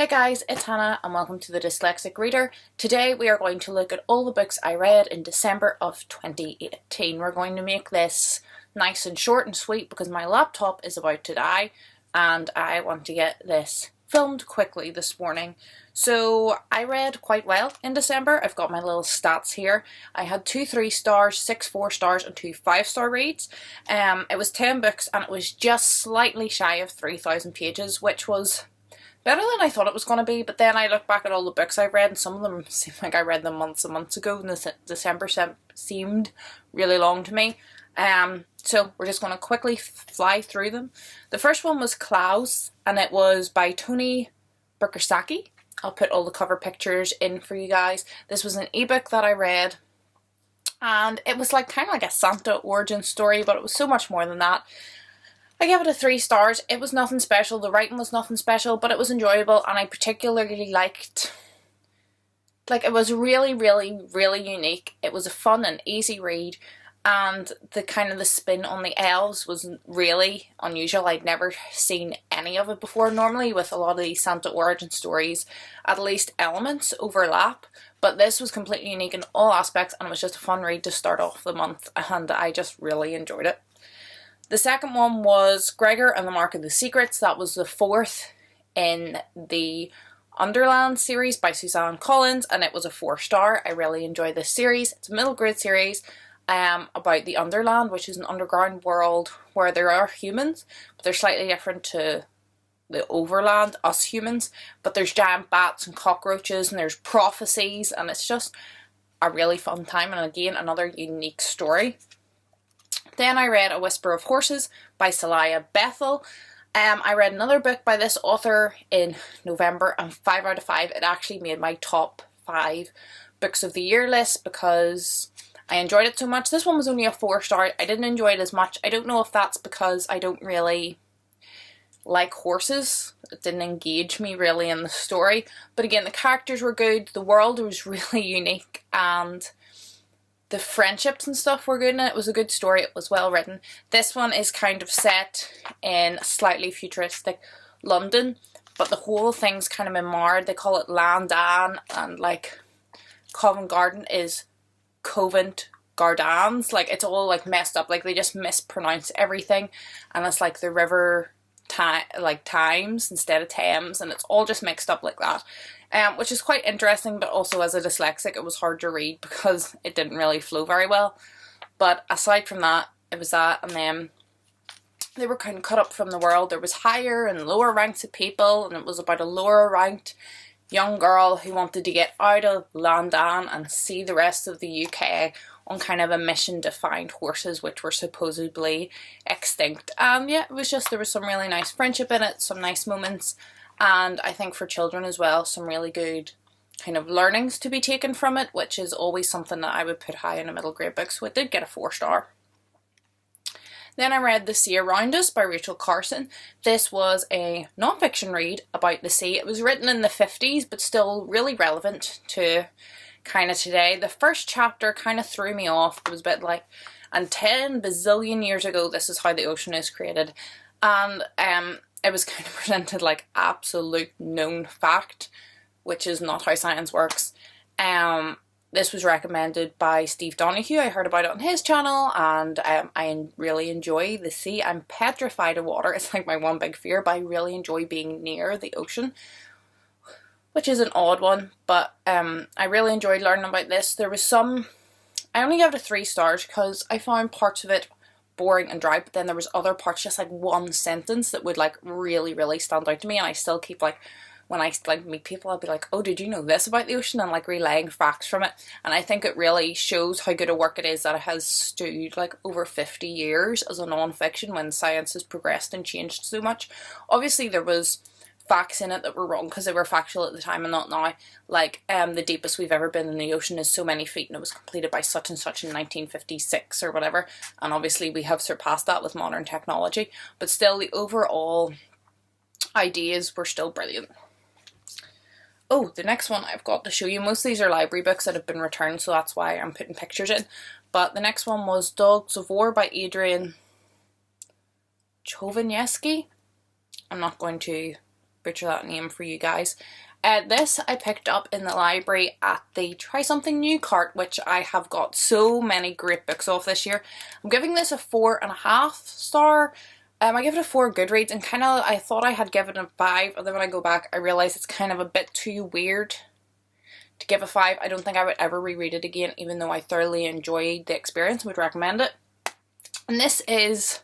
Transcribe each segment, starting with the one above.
Hey guys, it's Hannah and welcome to the Dyslexic Reader. Today we are going to look at all the books I read in December of 2018. We're going to make this nice and short and sweet because my laptop is about to die and I want to get this filmed quickly this morning. So I read quite well in December. I've got my little stats here. I had 2 3-stars, 6 4-stars and 2 5-star reads. It was 10 books and it was just slightly shy of 3,000 pages, which was better than I thought it was going to be. But then I look back at all the books I've read and some of them seem like I read them months and months ago, and December seemed really long to me. So we're just going to quickly fly through them. The first one was Klaus and it was by Toni Bursaki. I'll put all the cover pictures in for you guys. This was an ebook that I read and it was like kind of like a Santa origin story, but it was so much more than that. I gave it a 3 stars. It was nothing special, the writing was nothing special, but it was enjoyable and I particularly liked, it was really unique. It was a fun and easy read and the kind of the spin on the elves was really unusual. I'd never seen any of it before. Normally with a lot of these Santa origin stories, at least elements overlap, but this was completely unique in all aspects and it was just a fun read to start off the month and I just really enjoyed it. The second one was Gregor and the Mark of the Secrets. That was the 4th in the Underland series by Suzanne Collins and it was a 4-star. I really enjoyed this series. It's a middle grade series about the Underland, which is an underground world where there are humans, but they're slightly different to the Overland, us humans. But there's giant bats and cockroaches and there's prophecies and it's just a really fun time and again another unique story. Then I read A Whisper of Horses by Celaya Bethel. I read another book by this author in November and 5 out of 5. It actually made my top 5 books of the year list because I enjoyed it so much. This one was only a 4-star. I didn't enjoy it as much. I don't know if that's because I don't really like horses. It didn't engage me really in the story. But again, the characters were good. The world was really unique and the friendships and stuff were good and it was a good story. It was well written. This one is kind of set in slightly futuristic London, but the whole thing's kind of marred. They call it Landan and like Covent Garden is Covent Gardens. Like it's all like messed up. Like they just mispronounce everything and it's like the river Times instead of Thames and it's all just mixed up like that. Which is quite interesting, but also as a dyslexic it was hard to read because it didn't really flow very well. But aside from that, it was that, and then they were kind of cut up from the world. There was higher and lower ranks of people, and it was about a lower ranked young girl who wanted to get out of London and see the rest of the UK on kind of a mission to find horses which were supposedly extinct. And yeah, it was just, there was some really nice friendship in it, some nice moments. And I think for children as well, some really good kind of learnings to be taken from it, which is always something that I would put high in a middle grade book, so it did get a 4-star. Then I read The Sea Around Us by Rachel Carson. This was a non-fiction read about the sea. It was written in the 50s, but still really relevant to kind of today. The first chapter kind of threw me off. It was a bit like, and 10 bazillion years ago, this is how the ocean is created. And it was kind of presented like absolute known fact, which is not how science works. This was recommended by Steve Donahue. I heard about it on his channel and I really enjoy the sea. I'm petrified of water. It's like my one big fear, but I really enjoy being near the ocean, which is an odd one. But I really enjoyed learning about this. There was some, I only gave it a 3 stars because I found parts of it boring and dry, but then there was other parts, just like one sentence that would like really stand out to me, and I still keep like, when I like meet people I'll be like, oh, did you know this about the ocean, and like relaying facts from it. And I think it really shows how good a work it is that it has stood like over 50 years as a non-fiction when science has progressed and changed so much. Obviously there was facts in it that were wrong because they were factual at the time and not now. Like the deepest we've ever been in the ocean is so many feet and it was completed by such and such in 1956 or whatever, and obviously we have surpassed that with modern technology, but still the overall ideas were still brilliant. Oh, the next one I've got to show you. Most of these are library books that have been returned, so that's why I'm putting pictures in. But the next one was Dogs of War by Adrian Chovanevsky. I'm not going to butcher that name for you guys. This I picked up in the library at the Try Something New cart, which I have got so many great books off this year. I'm giving this a 4.5 star. I give it a 4 Goodreads, and kind of I thought I had given it a 5, and then when I go back I realise it's kind of a bit too weird to give a 5. I don't think I would ever reread it again, even though I thoroughly enjoyed the experience and would recommend it. And this is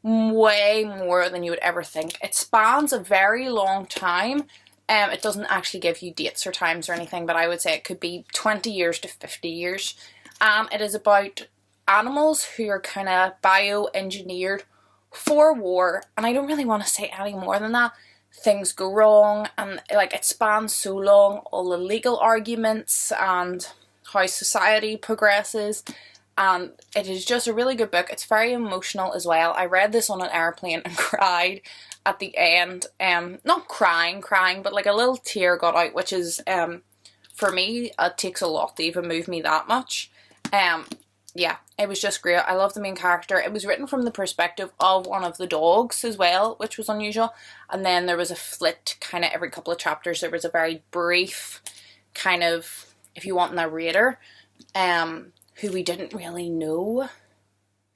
way more than you would ever think. It spans a very long time. It doesn't actually give you dates or times or anything, but I would say it could be 20 years to 50 years. It is about animals who are kind of bioengineered for war, and I don't really want to say any more than that. Things go wrong, and like it spans so long, all the legal arguments and how society progresses, and it is just a really good book. It's very emotional as well. I read this on an airplane and cried at the end. Not crying, but like a little tear got out, which is, for me, it takes a lot to even move me that much. Yeah, it was just great. I love the main character. It was written from the perspective of one of the dogs as well, which was unusual. And then there was a flit kind of every couple of chapters. There was a very brief kind of, if you want, narrator, who we didn't really know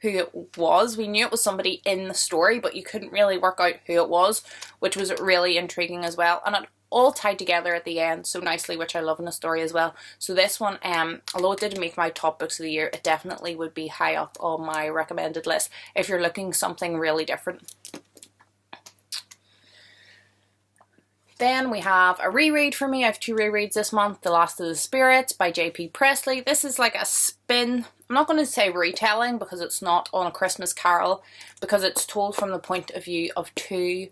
who it was. We knew it was somebody in the story, but you couldn't really work out who it was, which was really intriguing as well. And it all tied together at the end so nicely, which I love in a story as well. So this one, although it didn't make my top books of the year, it definitely would be high up on my recommended list if you're looking something really different. Then we have a reread for me. I have 2 rereads this month. The Last of the Spirits by J.P. Presley. This is like a spin. I'm not going to say retelling because it's not on A Christmas Carol, because it's told from the point of view of 2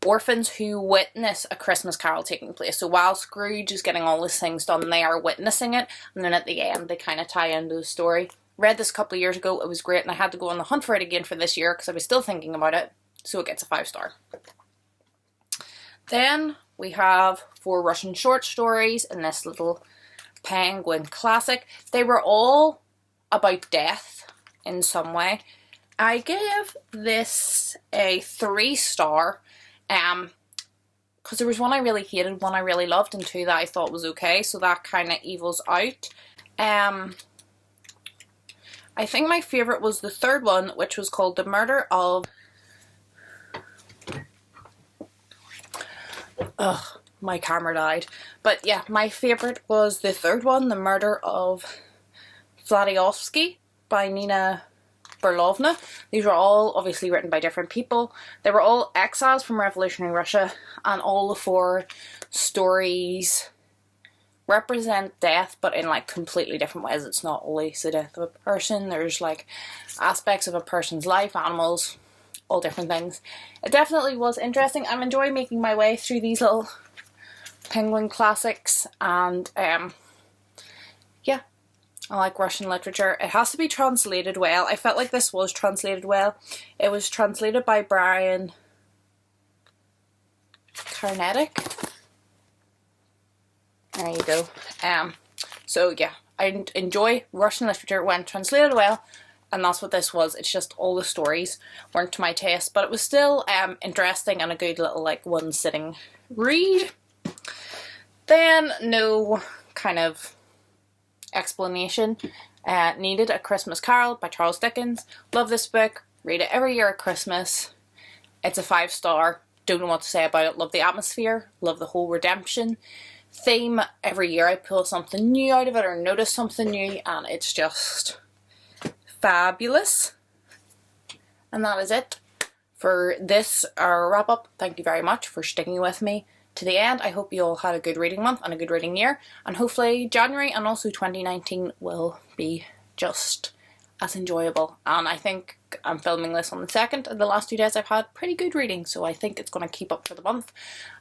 orphans who witness A Christmas Carol taking place. So while Scrooge is getting all these things done, they are witnessing it, and then at the end they kind of tie into the story. Read this a couple of years ago. It was great, and I had to go on the hunt for it again for this year because I was still thinking about it. So it gets a 5 star. Then we have 4 Russian short stories in this little Penguin classic. They were all about death in some way. I give this a 3 star because there was one I really hated, one I really loved, and 2 that I thought was okay, so that kind of evils out. I think my favourite was the 3rd one, which was called The Murder of... Ugh, my camera died. But yeah, my favourite was the 3rd one, The Murder of Vladiovsky by Nina Berlovna. These were all obviously written by different people. They were all exiles from revolutionary Russia, and all the 4 stories represent death, but in like completely different ways. It's not always the death of a person. There's like aspects of a person's life, animals, all different things. It definitely was interesting. I'm enjoying making my way through these little Penguin classics, and yeah, I like Russian literature. It has to be translated well. I felt like this was translated well. It was translated by Brian Karnetic. There you go. So yeah, I enjoy Russian literature when translated well, and that's what this was. It's just all the stories weren't to my taste, but it was still interesting and a good little like one sitting read. Then no kind of explanation needed. A Christmas Carol by Charles Dickens. Love this book. Read it every year at Christmas. It's a 5 star. Don't know what to say about it. Love the atmosphere. Love the whole redemption theme. Every year I pull something new out of it or notice something new, and it's just fabulous. And that is it for this wrap up. Thank you very much for sticking with me to the end. I hope you all had a good reading month and a good reading year, and hopefully January and also 2019 will be just as enjoyable. And I think I'm filming this on the 2nd, and the last 2 days I've had pretty good reading, so I think it's going to keep up for the month.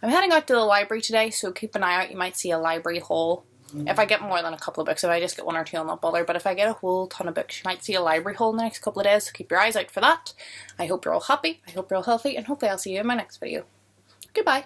I'm heading out to the library today, so keep an eye out. You might see a library haul. If I get more than a couple of books, if I just get 1 or 2, I'll not bother, but if I get a whole ton of books, you might see a library haul in the next couple of days, so keep your eyes out for that. I hope you're all happy, I hope you're all healthy, and hopefully I'll see you in my next video. Goodbye.